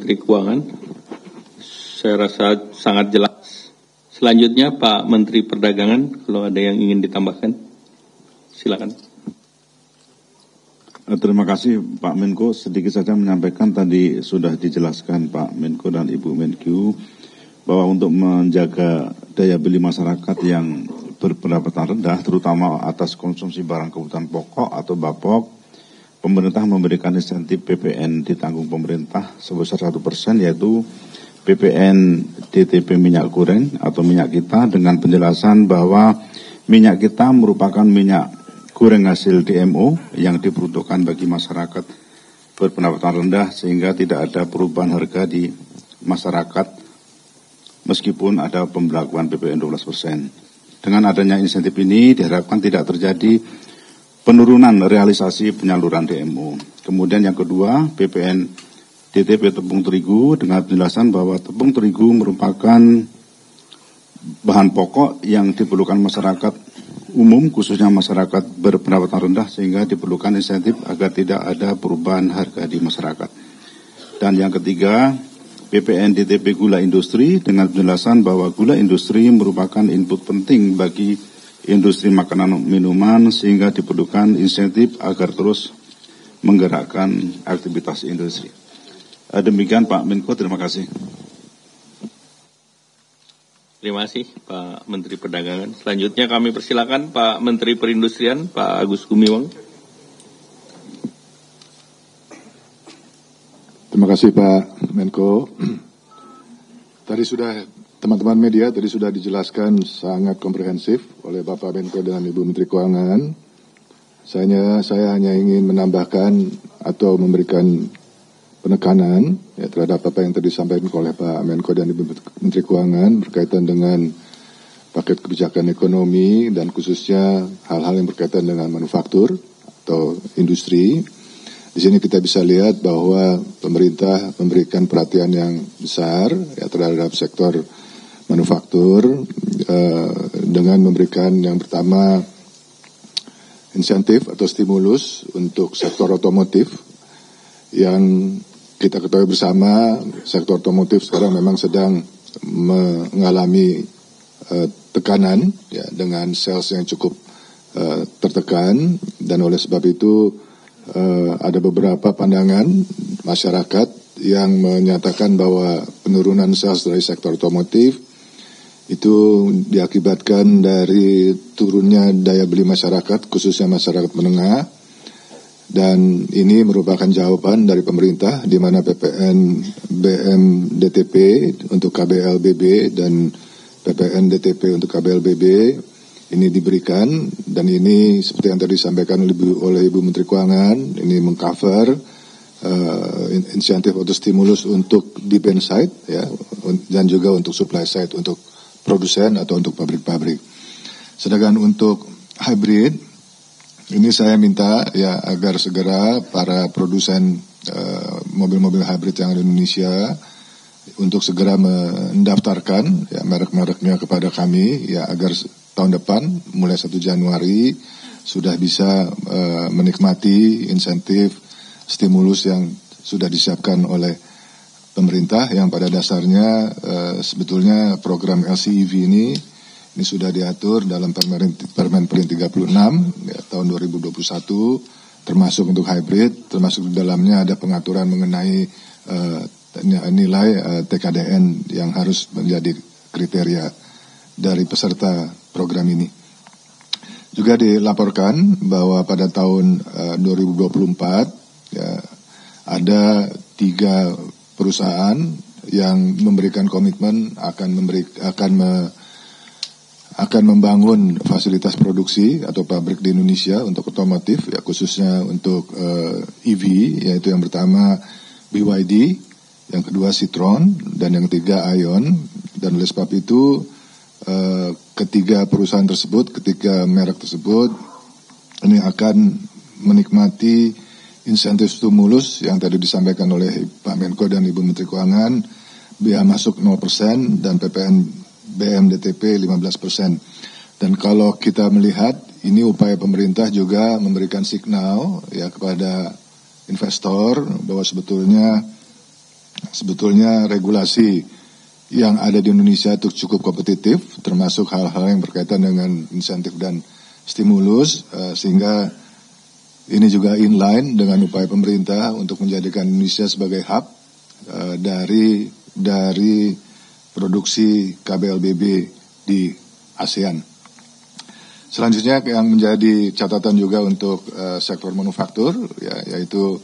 Menteri Keuangan. Saya rasa sangat jelas. Selanjutnya Pak Menteri Perdagangan, kalau ada yang ingin ditambahkan, silakan. Terima kasih Pak Menko. Sedikit saja menyampaikan tadi sudah dijelaskan Pak Menko dan Ibu Menkyu bahwa untuk menjaga daya beli masyarakat yang berpendapatan rendah, terutama atas konsumsi barang kebutuhan pokok atau BAPOK, pemerintah memberikan insentif PPN ditanggung pemerintah sebesar 1%, yaitu PPN DTP minyak goreng atau minyak kita, dengan penjelasan bahwa minyak kita merupakan minyak goreng hasil DMO yang diperuntukkan bagi masyarakat berpendapatan rendah, sehingga tidak ada perubahan harga di masyarakat meskipun ada pemberlakuan PPN 12%. Dengan adanya insentif ini diharapkan tidak terjadi penurunan realisasi penyaluran DMO. Kemudian yang kedua, PPN DTP tepung terigu dengan penjelasan bahwa tepung terigu merupakan bahan pokok yang diperlukan masyarakat umum, khususnya masyarakat berpendapatan rendah, sehingga diperlukan insentif agar tidak ada perubahan harga di masyarakat. Dan yang ketiga, PPN DTP gula industri dengan penjelasan bahwa gula industri merupakan input penting bagi industri makanan minuman, sehingga diperlukan insentif agar terus menggerakkan aktivitas industri. Demikian Pak Menko, terima kasih. Terima kasih Pak Menteri Perdagangan. Selanjutnya kami persilakan Pak Menteri Perindustrian, Pak Agus Gumiwang. Terima kasih Pak Menko. Tadi sudah teman-teman media tadi sudah dijelaskan sangat komprehensif oleh Bapak Menko dan Ibu Menteri Keuangan. Saya hanya ingin menambahkan atau memberikan penekanan terhadap apa yang tadi disampaikan oleh Pak Menko dan Ibu Menteri Keuangan berkaitan dengan paket kebijakan ekonomi dan khususnya hal-hal yang berkaitan dengan manufaktur atau industri. Di sini kita bisa lihat bahwa pemerintah memberikan perhatian yang besar terhadap sektor manufaktur dengan memberikan yang pertama insentif atau stimulus untuk sektor otomotif yang kita ketahui bersama sektor otomotif sekarang memang sedang mengalami tekanan dengan sales yang cukup tertekan, dan oleh sebab itu ada beberapa pandangan masyarakat yang menyatakan bahwa penurunan sales dari sektor otomotif itu diakibatkan dari turunnya daya beli masyarakat, khususnya masyarakat menengah. Dan ini merupakan jawaban dari pemerintah di mana PPN BM DTP untuk KBLBB dan PPN DTP untuk KBLBB ini diberikan, dan ini seperti yang tadi disampaikan oleh Ibu Menteri Keuangan, ini mengcover insentif atau stimulus untuk demand side dan juga untuk supply side untuk produsen atau untuk pabrik-pabrik. Sedangkan untuk hybrid ini saya minta agar segera para produsen mobil-mobil hybrid yang ada di Indonesia untuk segera mendaftarkan merek-mereknya kepada kami agar tahun depan mulai 1 Januari sudah bisa menikmati insentif stimulus yang sudah disiapkan oleh pemerintah, yang pada dasarnya sebetulnya program LCEV ini sudah diatur dalam Permen 36 tahun 2021, termasuk untuk hybrid, termasuk di dalamnya ada pengaturan mengenai nilai TKDN yang harus menjadi kriteria dari peserta program ini. Juga dilaporkan bahwa pada tahun 2024 ada 3 perusahaan yang memberikan komitmen akan membangun fasilitas produksi atau pabrik di Indonesia untuk otomotif, khususnya untuk EV, yaitu yang pertama BYD, yang kedua Citroen, dan yang ketiga Ion. Dan oleh sebab itu ketiga perusahaan tersebut, ketiga merek tersebut ini akan menikmati insentif stimulus yang tadi disampaikan oleh Pak Menko dan Ibu Menteri Keuangan, biaya masuk 0% dan PPN BM DTP 15%. Dan kalau kita melihat ini upaya pemerintah juga memberikan signal kepada investor bahwa sebetulnya sebetulnya regulasi yang ada di Indonesia itu cukup kompetitif, termasuk hal-hal yang berkaitan dengan insentif dan stimulus, sehingga ini juga inline dengan upaya pemerintah untuk menjadikan Indonesia sebagai hub dari produksi KBLBB di ASEAN. Selanjutnya yang menjadi catatan juga untuk sektor manufaktur, yaitu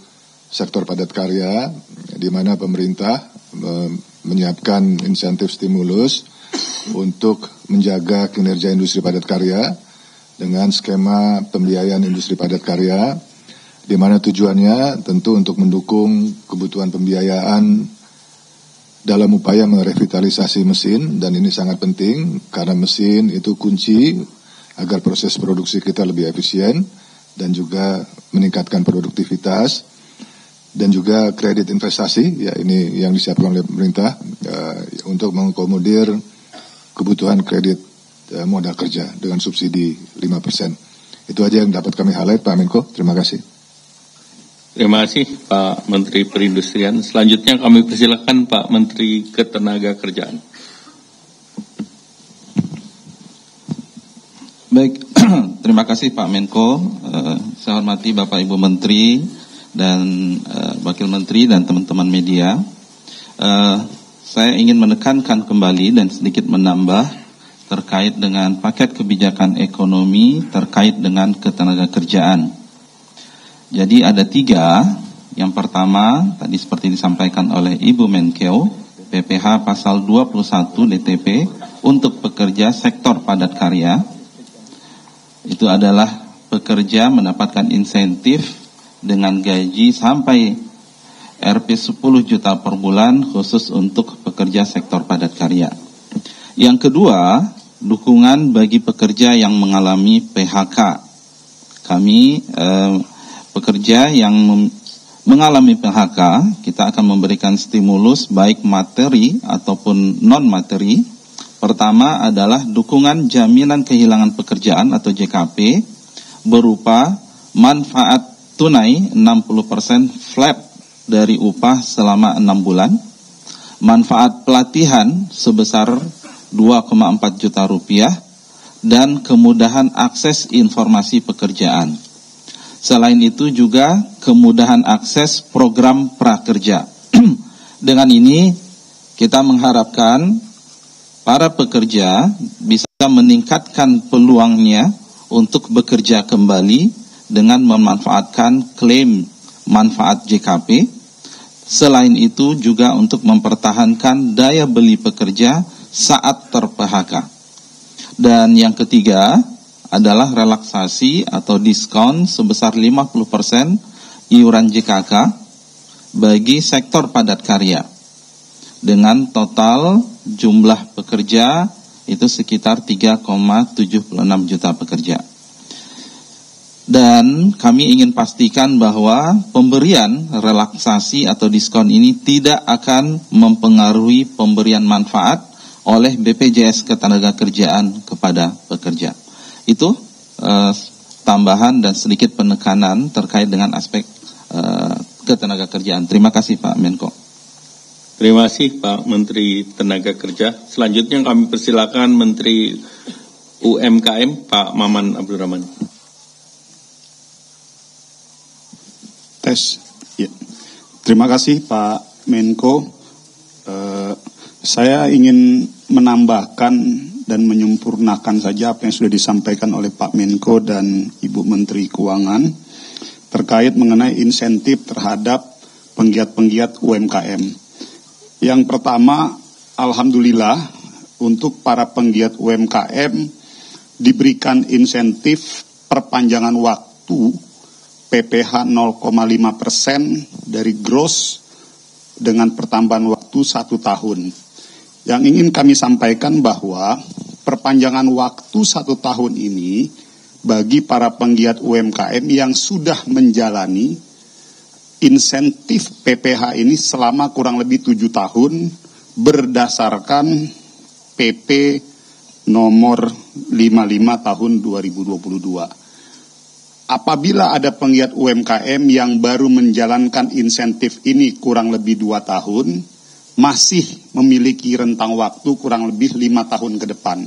sektor padat karya, di mana pemerintah menyiapkan insentif stimulus untuk menjaga kinerja industri padat karya dengan skema pembiayaan industri padat karya, di mana tujuannya tentu untuk mendukung kebutuhan pembiayaan dalam upaya merevitalisasi mesin, dan ini sangat penting karena mesin itu kunci agar proses produksi kita lebih efisien dan juga meningkatkan produktivitas. Dan juga kredit investasi, ya ini yang disiapkan oleh pemerintah untuk mengakomodir kebutuhan kredit modal kerja dengan subsidi 5%. Itu aja yang dapat kami highlight, Pak Menko. Terima kasih. Terima kasih Pak Menteri Perindustrian. Selanjutnya kami persilakan Pak Menteri Ketenagakerjaan. Baik, terima kasih Pak Menko. Saya hormati Bapak Ibu Menteri dan Wakil Menteri dan teman-teman media. Saya ingin menekankan kembali dan sedikit menambah terkait dengan paket kebijakan ekonomi terkait dengan ketenagakerjaan. Jadi ada 3. Yang pertama, tadi seperti disampaikan oleh Ibu Menkeu, PPH pasal 21 DTP untuk pekerja sektor padat karya. Itu adalah pekerja mendapatkan insentif dengan gaji sampai Rp 10 juta per bulan khusus untuk pekerja sektor padat karya. Yang kedua, dukungan bagi pekerja yang mengalami PHK. Kami pekerja yang mengalami PHK, kita akan memberikan stimulus baik materi ataupun non-materi. Pertama adalah dukungan jaminan kehilangan pekerjaan atau JKP berupa manfaat tunai 60% flat dari upah selama 6 bulan, manfaat pelatihan sebesar 2,4 juta rupiah, dan kemudahan akses informasi pekerjaan. Selain itu juga kemudahan akses program prakerja. Dengan ini kita mengharapkan para pekerja bisa meningkatkan peluangnya untuk bekerja kembali dengan memanfaatkan klaim manfaat JKP. Selain itu juga untuk mempertahankan daya beli pekerja saat ter-PHK. Dan yang ketiga adalah relaksasi atau diskon sebesar 50% iuran JKK bagi sektor padat karya. Dengan total jumlah pekerja itu sekitar 3,76 juta pekerja. Dan kami ingin pastikan bahwa pemberian relaksasi atau diskon ini tidak akan mempengaruhi pemberian manfaat oleh BPJS Ketenagakerjaan kepada pekerja. Itu tambahan dan sedikit penekanan terkait dengan aspek ketenagakerjaan. Terima kasih Pak Menko. Terima kasih Pak Menteri Tenaga Kerja. Selanjutnya kami persilakan Menteri UMKM Pak Maman Abdurrahman. Tes. Ya. Terima kasih Pak Menko. Saya ingin menambahkan dan menyempurnakan saja apa yang sudah disampaikan oleh Pak Menko dan Ibu Menteri Keuangan terkait mengenai insentif terhadap penggiat-penggiat UMKM. Yang pertama, alhamdulillah untuk para penggiat UMKM diberikan insentif perpanjangan waktu PPH 0,5% dari gross dengan pertambahan waktu 1 tahun. Yang ingin kami sampaikan bahwa perpanjangan waktu 1 tahun ini bagi para penggiat UMKM yang sudah menjalani insentif PPH ini selama kurang lebih 7 tahun berdasarkan PP nomor 55 tahun 2022. apabila ada penggiat UMKM yang baru menjalankan insentif ini kurang lebih 2 tahun, masih memiliki rentang waktu kurang lebih 5 tahun ke depan.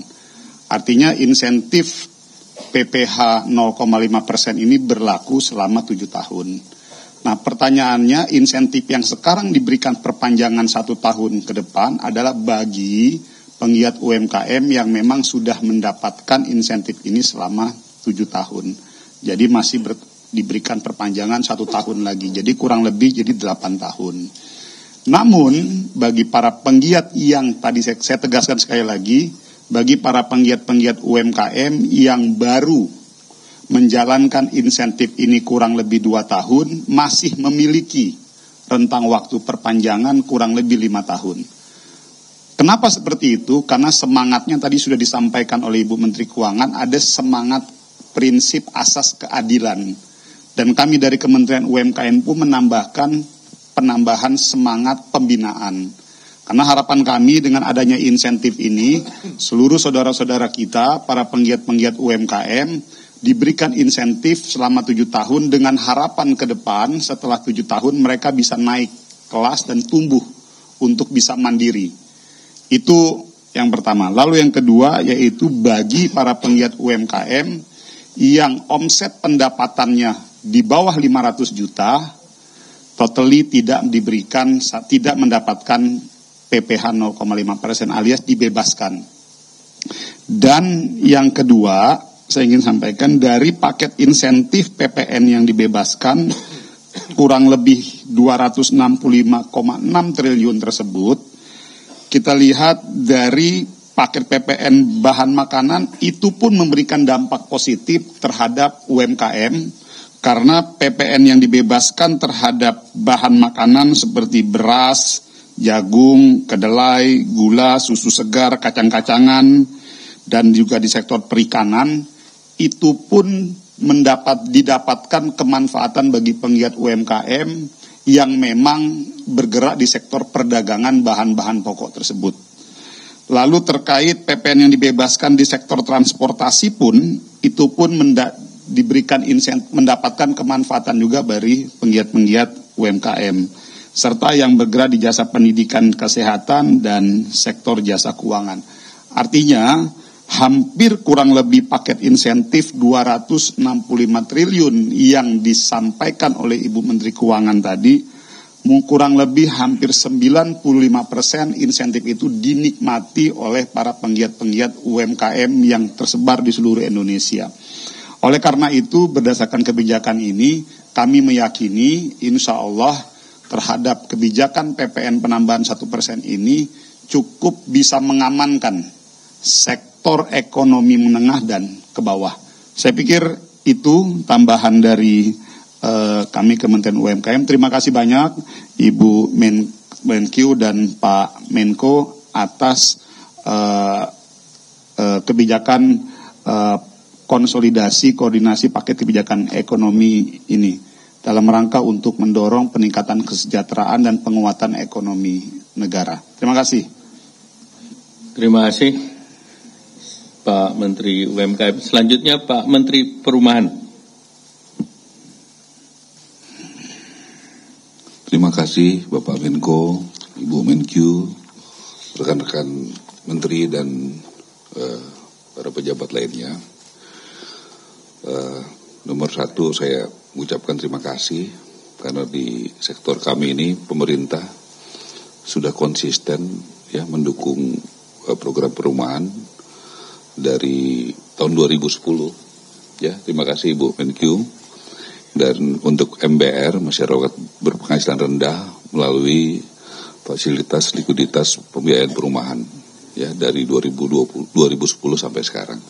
Artinya insentif PPh 0,5% ini berlaku selama 7 tahun. Nah, pertanyaannya, insentif yang sekarang diberikan perpanjangan 1 tahun ke depan adalah bagi penggiat UMKM yang memang sudah mendapatkan insentif ini selama 7 tahun. Jadi masih diberikan perpanjangan 1 tahun lagi. Jadi kurang lebih jadi 8 tahun. Namun, bagi para penggiat yang tadi saya tegaskan sekali lagi, bagi para penggiat-penggiat UMKM yang baru menjalankan insentif ini kurang lebih 2 tahun, masih memiliki rentang waktu perpanjangan kurang lebih 5 tahun. Kenapa seperti itu? Karena semangatnya tadi sudah disampaikan oleh Ibu Menteri Keuangan, ada semangat prinsip asas keadilan. Dan kami dari Kementerian UMKM pun menambahkan penambahan semangat pembinaan. Karena harapan kami dengan adanya insentif ini, seluruh saudara-saudara kita, para penggiat-penggiat UMKM, diberikan insentif selama 7 tahun dengan harapan ke depan setelah 7 tahun mereka bisa naik kelas dan tumbuh untuk bisa mandiri. Itu yang pertama. Lalu yang kedua yaitu bagi para penggiat UMKM yang omset pendapatannya di bawah 500 juta, totally tidak mendapatkan PPh 0,5% alias dibebaskan. Dan yang kedua, saya ingin sampaikan dari paket insentif PPN yang dibebaskan kurang lebih 265,6 triliun tersebut, kita lihat dari paket PPN bahan makanan itu pun memberikan dampak positif terhadap UMKM karena PPN yang dibebaskan terhadap bahan makanan seperti beras, jagung, kedelai, gula, susu segar, kacang-kacangan, dan juga di sektor perikanan, itu pun didapatkan kemanfaatan bagi penggiat UMKM yang memang bergerak di sektor perdagangan bahan-bahan pokok tersebut. Lalu terkait PPN yang dibebaskan di sektor transportasi pun, itu pun mendapatkan kemanfaatan juga dari penggiat-penggiat UMKM. Serta yang bergerak di jasa pendidikan kesehatan dan sektor jasa keuangan. Artinya, hampir kurang lebih paket insentif 265 triliun yang disampaikan oleh Ibu Menteri Keuangan tadi, kurang lebih hampir 95% insentif itu dinikmati oleh para penggiat-penggiat UMKM yang tersebar di seluruh Indonesia. Oleh karena itu, berdasarkan kebijakan ini, kami meyakini insya Allah terhadap kebijakan PPN penambahan 1% ini cukup bisa mengamankan sektor ekonomi menengah dan ke bawah. Saya pikir itu tambahan dari kami Kementerian UMKM. Terima kasih banyak Ibu Menkyu dan Pak Menko atas kebijakan konsolidasi koordinasi paket kebijakan ekonomi ini dalam rangka untuk mendorong peningkatan kesejahteraan dan penguatan ekonomi negara. Terima kasih. Terima kasih Pak Menteri UMKM. Selanjutnya Pak Menteri Perumahan. Terima kasih Bapak Menko, Ibu Menkyu, rekan-rekan Menteri dan para pejabat lainnya. Nomor satu saya mengucapkan terima kasih karena di sektor kami ini pemerintah sudah konsisten ya mendukung program perumahan dari tahun 2010. Ya, terima kasih Ibu Menkyu. Dan untuk MBR, masyarakat berpenghasilan rendah, melalui fasilitas likuiditas pembiayaan perumahan ya dari 2010 sampai sekarang.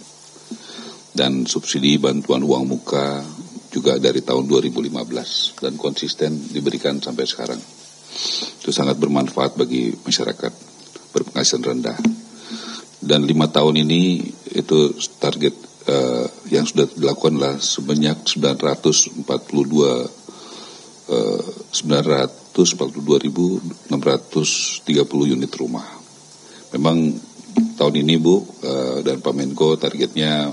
Dan subsidi bantuan uang muka juga dari tahun 2015 dan konsisten diberikan sampai sekarang. Itu sangat bermanfaat bagi masyarakat berpenghasilan rendah. Dan 5 tahun ini itu target yang sudah dilakukan adalah sebanyak 942.630 unit rumah. Memang tahun ini Bu dan Pak Menko targetnya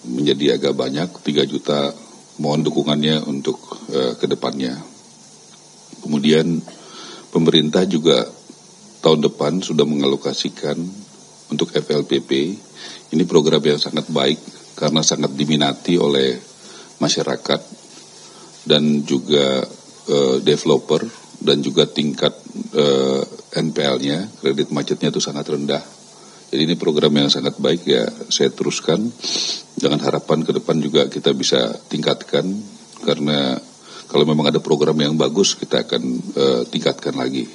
menjadi agak banyak, 3 juta mohon dukungannya untuk ke depannya. Kemudian pemerintah juga tahun depan sudah mengalokasikan untuk FLPP. Ini program yang sangat baik karena sangat diminati oleh masyarakat dan juga developer, dan juga tingkat NPL-nya, kredit macetnya itu sangat rendah. Jadi ini program yang sangat baik, ya saya teruskan dengan harapan ke depan juga kita bisa tingkatkan, karena kalau memang ada program yang bagus kita akan tingkatkan lagi.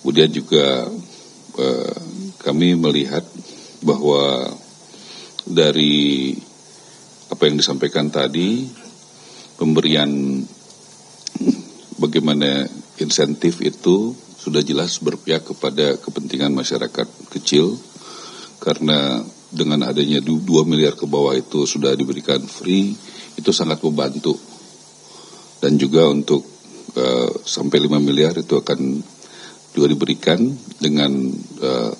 Kemudian juga kami melihat bahwa dari apa yang disampaikan tadi, pemberian bagaimana insentif itu sudah jelas berpihak kepada kepentingan masyarakat kecil, karena dengan adanya 2 miliar ke bawah itu sudah diberikan free, itu sangat membantu. Dan juga untuk sampai 5 miliar itu akan juga diberikan dengan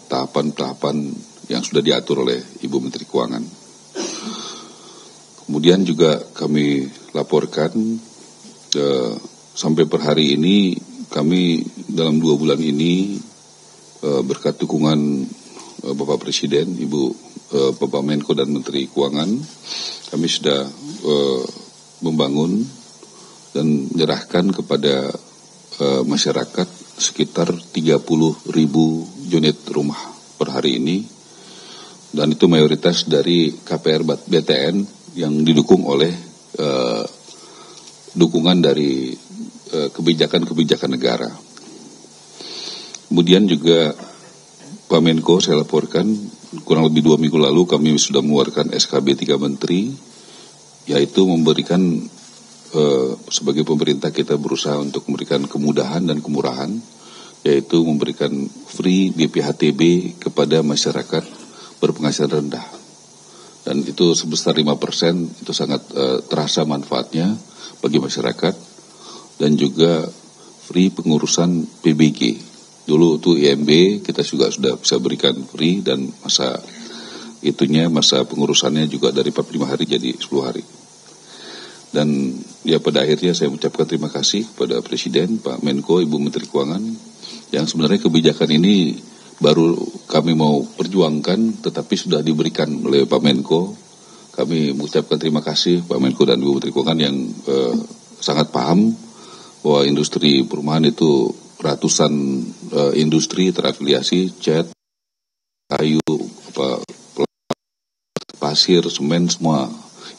tahapan-tahapan yang sudah diatur oleh Ibu Menteri Keuangan. Kemudian juga kami laporkan sampai per hari ini kami dalam 2 bulan ini berkat dukungan Bapak Presiden, Bapak Menko dan Menteri Keuangan, kami sudah membangun dan menyerahkan kepada masyarakat sekitar 30.000 unit rumah per hari ini, dan itu mayoritas dari KPR BTN yang didukung oleh dukungan dari kebijakan-kebijakan negara. Kemudian juga Pak Menko, saya laporkan kurang lebih 2 minggu lalu kami sudah mengeluarkan SKB 3 Menteri, yaitu memberikan sebagai pemerintah kita berusaha untuk memberikan kemudahan dan kemurahan, yaitu memberikan free BPHTB kepada masyarakat berpenghasilan rendah, dan itu sebesar 5%, itu sangat terasa manfaatnya bagi masyarakat. Dan juga free pengurusan PBG. Dulu itu IMB kita juga sudah bisa berikan free, dan masa pengurusannya juga dari 45 hari jadi 10 hari. Dan ya pada akhirnya saya mengucapkan terima kasih kepada Presiden, Pak Menko, Ibu Menteri Keuangan, yang sebenarnya kebijakan ini baru kami mau perjuangkan, tetapi sudah diberikan oleh Pak Menko. Kami mengucapkan terima kasih Pak Menko dan Ibu Menteri Keuangan yang sangat paham bahwa industri perumahan itu ratusan industri terafiliasi, cat, kayu, pasir, semen, semua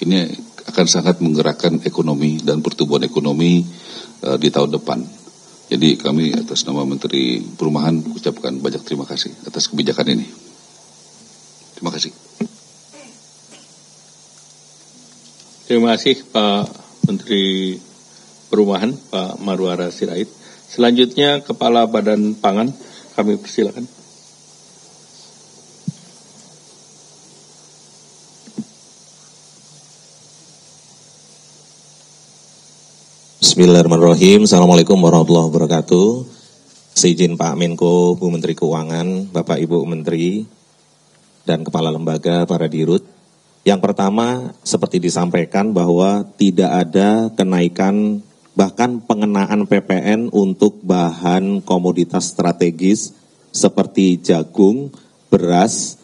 ini akan sangat menggerakkan ekonomi dan pertumbuhan ekonomi di tahun depan. Jadi kami atas nama Menteri Perumahan ucapkan banyak terima kasih atas kebijakan ini. Terima kasih. Terima kasih Pak Menteri Perumahan, Pak Marwara Sirait. Selanjutnya Kepala Badan Pangan, kami persilakan. Bismillahirrahmanirrahim. Assalamualaikum warahmatullahi wabarakatuh. Seizin Pak Menko, Bu Menteri Keuangan, Bapak Ibu Menteri, dan Kepala Lembaga, para dirut. Yang pertama, seperti disampaikan bahwa tidak ada kenaikan bahkan pengenaan PPN untuk bahan komoditas strategis seperti jagung, beras,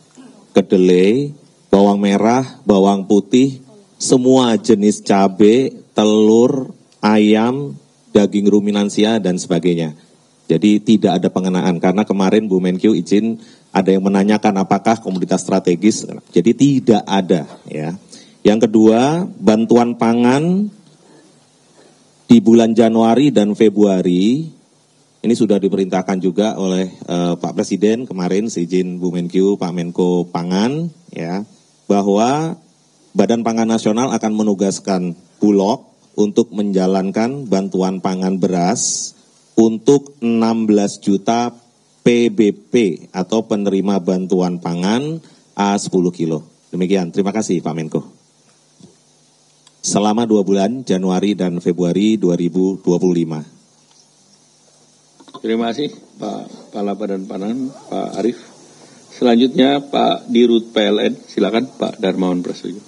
kedelai, bawang merah, bawang putih, semua jenis cabai, telur, ayam, daging ruminansia, dan sebagainya. Jadi tidak ada pengenaan, karena kemarin Bu Menkyu izin ada yang menanyakan apakah komoditas strategis, jadi tidak ada. Ya. Yang kedua, bantuan pangan di bulan Januari dan Februari, ini sudah diperintahkan juga oleh Pak Presiden kemarin, seizin Bu Menkyu, Pak Menko Pangan, ya, bahwa Badan Pangan Nasional akan menugaskan Bulog untuk menjalankan bantuan pangan beras untuk 16 juta PBP atau penerima bantuan pangan A10 kilo. Demikian, terima kasih Pak Menko. Selama 2 bulan, Januari dan Februari 2025. Terima kasih Pak Kepala Badan Pangan, Pak Arief. Selanjutnya Pak Dirut PLN, silakan Pak Darmawan Prasojo.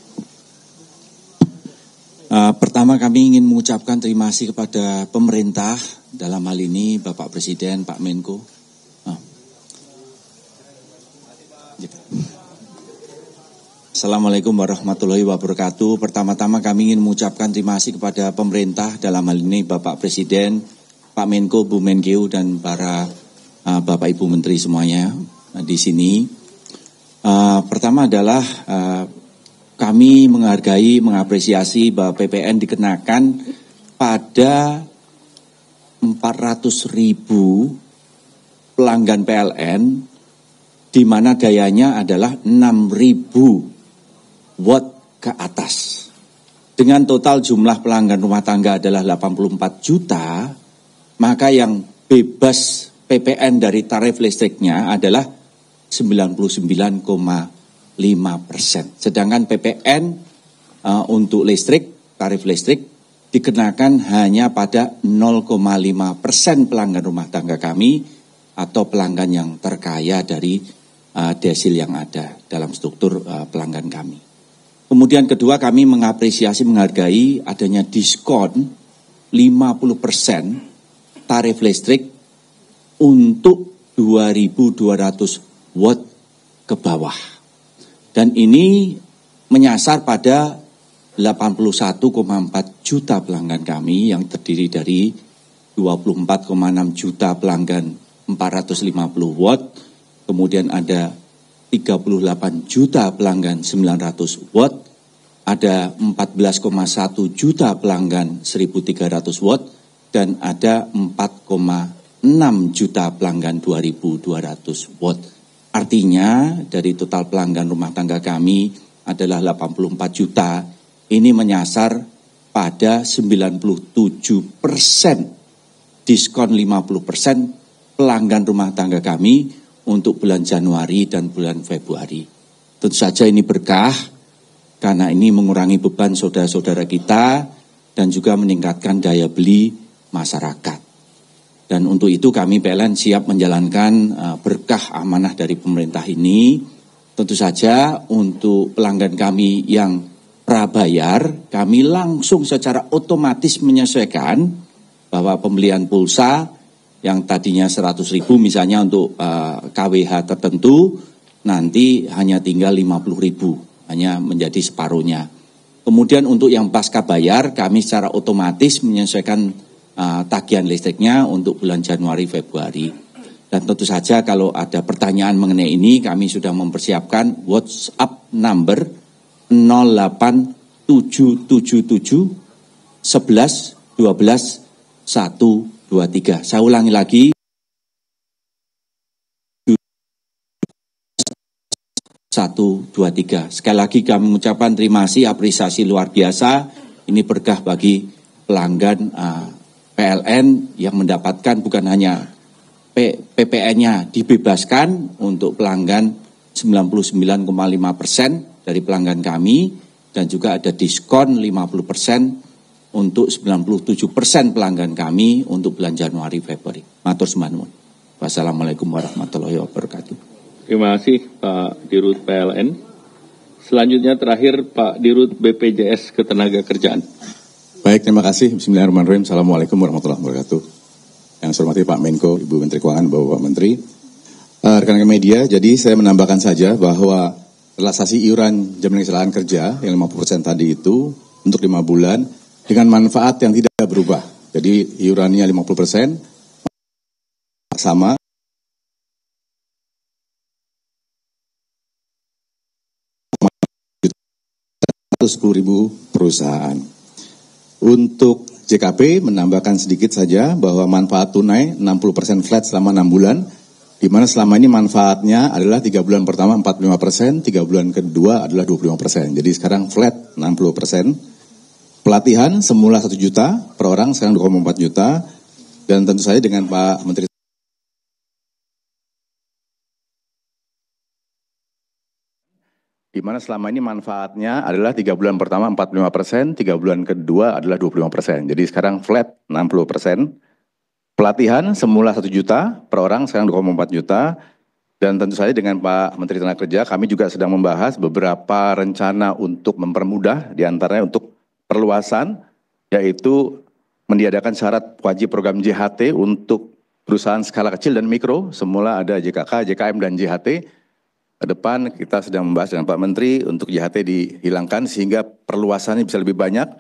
Pertama kami ingin mengucapkan terima kasih kepada pemerintah, dalam hal ini Bapak Presiden, Pak Menko. Assalamualaikum warahmatullahi wabarakatuh. Pertama-tama kami ingin mengucapkan terima kasih kepada pemerintah, dalam hal ini Bapak Presiden, Pak Menko, Bu Menkeu, dan para Bapak Ibu Menteri semuanya di sini. Pertama adalah kami menghargai, mengapresiasi bahwa PPN dikenakan pada 400.000 pelanggan PLN, di mana gayanya adalah 6.000 watt ke atas. Dengan total jumlah pelanggan rumah tangga adalah 84 juta, maka yang bebas PPN dari tarif listriknya adalah 99,5%. Sedangkan PPN untuk listrik, tarif listrik dikenakan hanya pada 0,5% pelanggan rumah tangga kami atau pelanggan yang terkaya dari desil yang ada dalam struktur pelanggan kami. Kemudian kedua, kami mengapresiasi, menghargai adanya diskon 50% tarif listrik untuk 2.200 watt ke bawah. Dan ini menyasar pada 81,4 juta pelanggan kami yang terdiri dari 24,6 juta pelanggan 450 watt, kemudian ada 38 juta pelanggan 900 watt, ada 14,1 juta pelanggan 1300 watt, dan ada 4,6 juta pelanggan 2200 watt. Artinya dari total pelanggan rumah tangga kami adalah 84 juta, ini menyasar pada 97% diskon 50% pelanggan rumah tangga kami untuk bulan Januari dan bulan Februari. Tentu saja ini berkah karena ini mengurangi beban saudara-saudara kita dan juga meningkatkan daya beli masyarakat. Dan untuk itu kami PLN siap menjalankan berkah amanah dari pemerintah ini. Tentu saja untuk pelanggan kami yang prabayar, kami langsung secara otomatis menyesuaikan bahwa pembelian pulsa yang tadinya 100.000 misalnya untuk KWH tertentu, nanti hanya tinggal 50.000, hanya menjadi separuhnya. Kemudian untuk yang pasca bayar, kami secara otomatis menyesuaikan tagihan listriknya untuk bulan Januari, Februari. Dan tentu saja kalau ada pertanyaan mengenai ini, kami sudah mempersiapkan WhatsApp number 08777 11 12 123. Saya ulangi lagi. 123. Sekali lagi kami mengucapkan terima kasih, apresiasi luar biasa. Ini berkah bagi pelanggan PLN yang mendapatkan bukan hanya PPN-nya dibebaskan untuk pelanggan 99,5% dari pelanggan kami, dan juga ada diskon 50% untuk 97% pelanggan kami untuk bulan Januari Februari. Matur sembah. Wassalamualaikum warahmatullahi wabarakatuh. Terima kasih Pak Dirut PLN. Selanjutnya terakhir Pak Dirut BPJS Ketenagakerjaan. Baik, terima kasih. Bismillahirrahmanirrahim. Assalamualaikum warahmatullahi wabarakatuh. Yang saya hormati Pak Menko, Ibu Menteri Keuangan, Bapak Menteri. Rekan-rekan media, jadi saya menambahkan saja bahwa relaksasi iuran jaminan kecelakaan kerja yang 50% tadi itu untuk 5 bulan dengan manfaat yang tidak berubah. Jadi iurannya 50% sama. Ribu perusahaan. Untuk JKP menambahkan sedikit saja bahwa manfaat tunai 60% flat selama 6 bulan, di mana selama ini manfaatnya adalah 3 bulan pertama 45%, 3 bulan kedua adalah 25%. Jadi sekarang flat 60%. Pelatihan semula 1 juta per orang, sekarang 2,4 juta. Dan tentu saja dengan Pak Menteri di mana selama ini manfaatnya adalah 3 bulan pertama 45%, 3 bulan kedua adalah 25%. Jadi sekarang flat 60%. Pelatihan semula 1 juta per orang, sekarang 2,4 juta. Dan tentu saja dengan Pak Menteri Tenaga Kerja, kami juga sedang membahas beberapa rencana untuk mempermudah, diantaranya untuk perluasan, yaitu meniadakan syarat wajib program JHT untuk perusahaan skala kecil dan mikro. Semula ada JKK, JKM, dan JHT. Ke depan kita sedang membahas dengan Pak Menteri untuk JHT dihilangkan sehingga perluasannya bisa lebih banyak.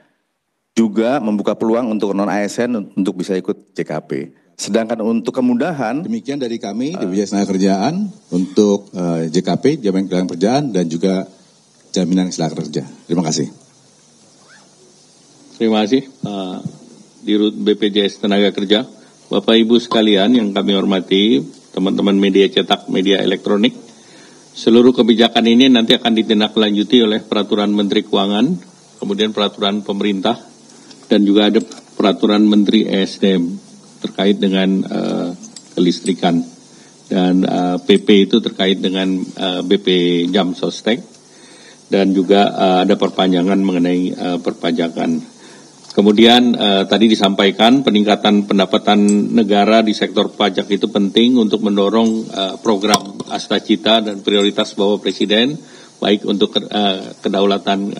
Juga membuka peluang untuk non-ASN untuk bisa ikut JKP. Sedangkan untuk kemudahan, demikian dari kami di BPJS Tenagakerjaan untuk JKP, Jaminan Kehilangan Kerjaan, dan juga Jaminan Kehilangan Kerja. Terima kasih. Terima kasih Pak Dirut BPJS Tenaga Kerja. Bapak Ibu sekalian yang kami hormati, teman-teman media cetak, media elektronik, seluruh kebijakan ini nanti akan ditindaklanjuti oleh Peraturan Menteri Keuangan, kemudian Peraturan Pemerintah, dan juga ada Peraturan Menteri ESDM terkait dengan kelistrikan, dan PP itu terkait dengan BP Jam Sostek, dan juga ada perpanjangan mengenai perpajakan. Kemudian tadi disampaikan peningkatan pendapatan negara di sektor pajak itu penting untuk mendorong program Astacita dan prioritas Bapak Presiden, baik untuk kedaulatan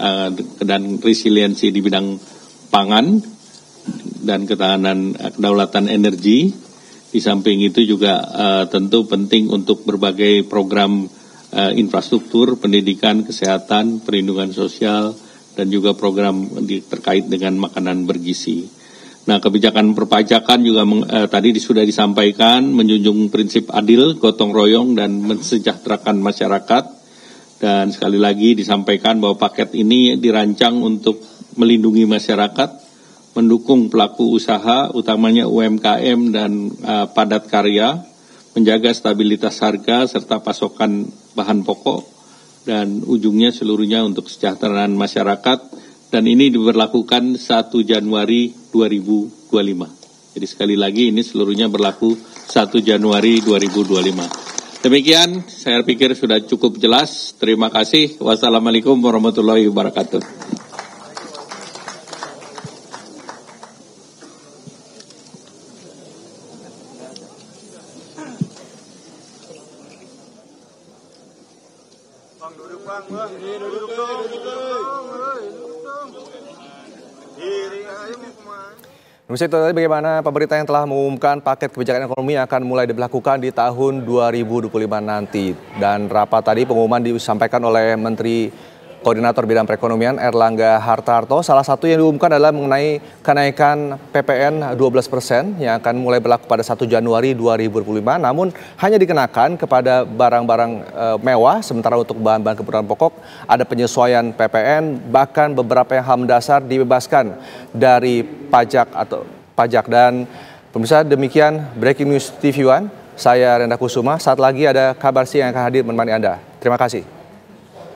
dan resiliensi di bidang pangan dan ketahanan kedaulatan energi. Di samping itu juga tentu penting untuk berbagai program infrastruktur, pendidikan, kesehatan, perlindungan sosial, dan juga program terkait dengan makanan bergizi. Nah, kebijakan perpajakan juga tadi sudah disampaikan, menjunjung prinsip adil, gotong royong, dan mensejahterakan masyarakat. Dan sekali lagi disampaikan bahwa paket ini dirancang untuk melindungi masyarakat, mendukung pelaku usaha, utamanya UMKM dan padat karya, menjaga stabilitas harga serta pasokan bahan pokok, dan ujungnya seluruhnya untuk kesejahteraan masyarakat, dan ini diberlakukan 1 Januari 2025. Jadi sekali lagi ini seluruhnya berlaku 1 Januari 2025. Demikian, saya pikir sudah cukup jelas. Terima kasih. Wassalamualaikum warahmatullahi wabarakatuh. Itu tadi bagaimana pemerintah yang telah mengumumkan paket kebijakan ekonomi yang akan mulai diberlakukan di tahun 2025 nanti. Dan rapat tadi pengumuman disampaikan oleh Menteri Koordinator Bidang Perekonomian Erlangga Hartarto. Salah satu yang diumumkan adalah mengenai kenaikan PPN 12% yang akan mulai berlaku pada 1 Januari 2025. Namun hanya dikenakan kepada barang-barang mewah, sementara untuk bahan-bahan kebutuhan pokok ada penyesuaian PPN, bahkan beberapa yang hal mendasar dibebaskan dari pajak atau pajak. Dan pemirsa, demikian Breaking News TV One. Saya Renda Kusuma. Saat lagi ada kabar siang yang akan hadir menemani Anda. Terima kasih.